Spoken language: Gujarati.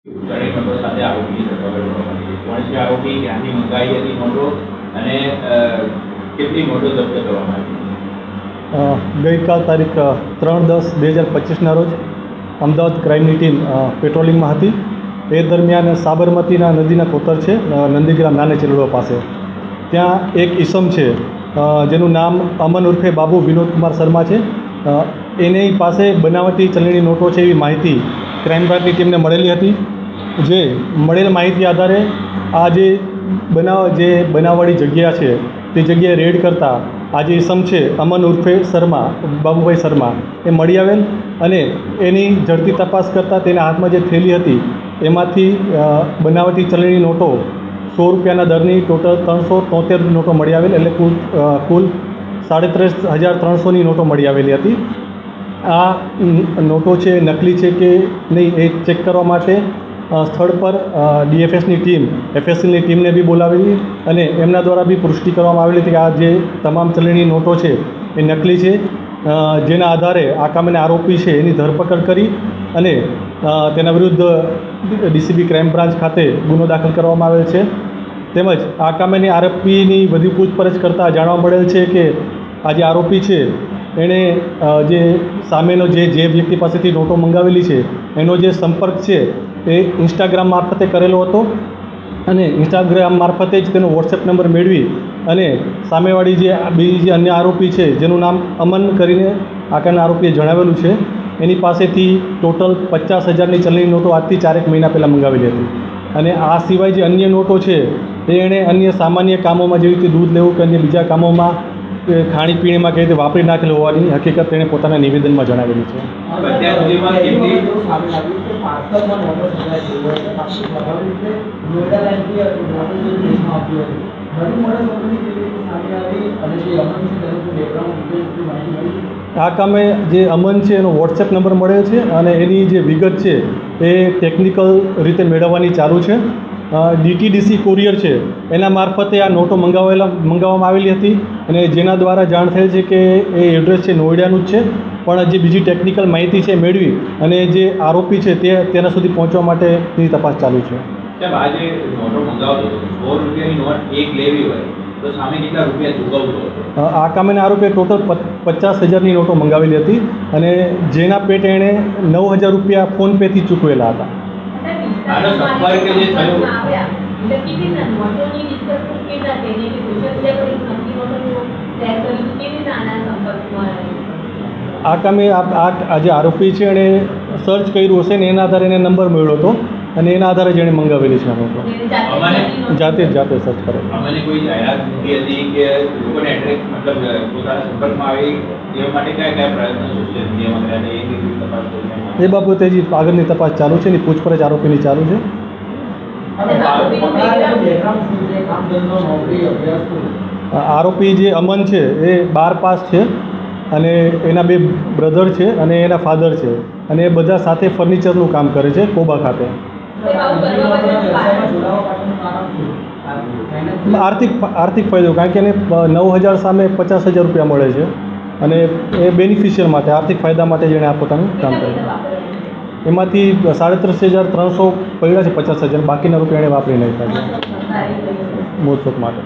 દરેક નંબર સાથે આરોપીની ધરપકડ કરવામાં આવી છે. કોણ છે આરોપી, ક્યાંથી મંગાવી હતી નોટો અને કેટલી નોટો જપ્ત કરવામાં આવી? ગઈકાલ તારીખ 3/10/2025ના રોજ અમદાવાદ ક્રાઇમની ટીમ પેટ્રોલિંગમાં હતી. એ દરમિયાન સાબરમતીના નદીના કોતર છે નંદીગ્રામ નાને ચેલડવા પાસે, ત્યાં એક ઈસમ છે જેનું નામ અમન ઉર્ફે બાબુ વિનોદકુમાર શર્મા છે. એની પાસે બનાવટી ચલણી નોટો છે એવી માહિતી ક્રાઇમ બ્રાન્ચની ટીમને મળેલી હતી. જે મળેલ માહિતી આધારે આ જે બનાવવાળી જગ્યા છે તે જગ્યાએ રેડ કરતાં આ જે ઈસમ છે અમન ઉર્ફે શર્મા, બાબુભાઈ શર્મા, એ મળી આવેલ અને એની ઝડપી તપાસ કરતાં તેના હાથમાં જે થેલી હતી એમાંથી બનાવટી ચલણી નોટો 100 રૂપિયાના દરની ટોટલ 373 નોટો મળી આવેલ, એટલે કુલ 33,300ની નોટો મળી આવેલી હતી. આ નોટો છે નકલી છે કે નહીં એ ચેક કરવા માટે સ્થળ પર ડીએફએસની ટીમ, એફએસએલની ટીમને બી બોલાવેલી અને એમના દ્વારા બી પુષ્ટિ કરવામાં આવેલી હતી કે આ જે તમામ ચલણી નોટો છે એ નકલી છે. જેના આધારે આ કામને આરોપી છે એની ધરપકડ કરી અને તેના વિરુદ્ધ ડીસીબી ક્રાઇમ બ્રાન્ચ ખાતે ગુનો દાખલ કરવામાં આવેલ છે. તેમજ આ કામેની આરોપીની વધુ પૂછપરછ કરતાં જાણવા મળેલ છે કે આ જે આરોપી છે એણે જે સામેનો જે વ્યક્તિ પાસેથી નોટો મંગાવેલી છે એનો જે સંપર્ક છે એ ઇન્સ્ટાગ્રામ મારફતે કરેલો હતો અને ઇન્સ્ટાગ્રામ મારફતે જ તેનો વોટ્સએપ નંબર મેળવી અને સામેવાળી બીજી જે અન્ય આરોપી છે જેનું નામ અમન કરીને આકારના આરોપીએ જણાવેલું છે એની પાસેથી ટોટલ 50,000ની ચલણી નોટો આજથી 4 મહિના પહેલાં મંગાવેલી હતી. અને આ સિવાય જે અન્ય નોટો છે એ એણે અન્ય સામાન્ય કામોમાં જેવી રીતે દૂધ લેવું કે અન્ય બીજા કામોમાં ખાણીપીણીમાં કઈ રીતે વાપરી નાખેલ હોવાની હકીકત તેણે પોતાના નિવેદનમાં જણાવેલી છે. આ કામે જે અમન છે એનો વોટ્સએપ નંબર મળ્યો છે અને એની જે વિગત છે એ ટેકનિકલ રીતે મેળવવાની ચાલુ છે. ડીટીડીસી કુરિયર છે એના મારફતે આ નોટો મંગાવવામાં આવેલી હતી અને જેના દ્વારા જાણ થયેલ છે કે એ એડ્રેસ છે નોઈડાનું જ છે, પણ જે બીજી ટેકનિકલ માહિતી છે મેળવી અને જે આરોપી છે તેના સુધી પહોંચવા માટેની તપાસ ચાલુ છે. આ જે નોટો મંગાવતો હતો 100 રૂપિયાની નોટ એક લેવી હોય તો સામે કેટલા રૂપિયા ચૂકવતો હતો? આ કામેના આરોપીએ ટોટલ 50,000ની નોટો મંગાવેલી હતી અને જેના પેટે એણે 9,000 રૂપિયા ફોનપેથી ચૂકવેલા હતા. આનો સંપર્ક જે થયો આ કામે આ જે આરોપી છે એણે સર્ચ કર્યું હશે ને એના આધારે એને નંબર મળ્યો હતો અને એના આધારે જેણે મંગાવેલી છે આ નોટો. જાતે સર્ચ કરે. અમને કોઈ જાહેરાત મૂકી હતી કે લોકોને એડ્રેસ મતલબ પોતાના સંપર્કમાં આવી એ માટે કયા પ્રયત્નો સોશિયલ મીડિયામાં કર્યા એ એ બાબતે હજી આગળની તપાસ ચાલુ છે, એની પૂછપરછ આરોપીની ચાલુ છે. આરોપી જે અમન છે એ 12 પાસ છે અને એના 2 બ્રધર છે અને એના ફાધર છે અને એ બધા સાથે ફર્નિચરનું કામ કરે છે કોબા ખાતે. આર્થિક ફાયદો, કારણ કે એને 9,000 સામે 50,000 રૂપિયા મળે છે અને એ બેનિફિશિયર માટે આર્થિક ફાયદા માટે જેણે આ પોતાનું કામ કર્યું. એમાંથી 33,300 પડ્યા છે 50,000, બાકીના રૂપિયા એણે વાપરી નાખ્યા છે મોજશોખ માટે.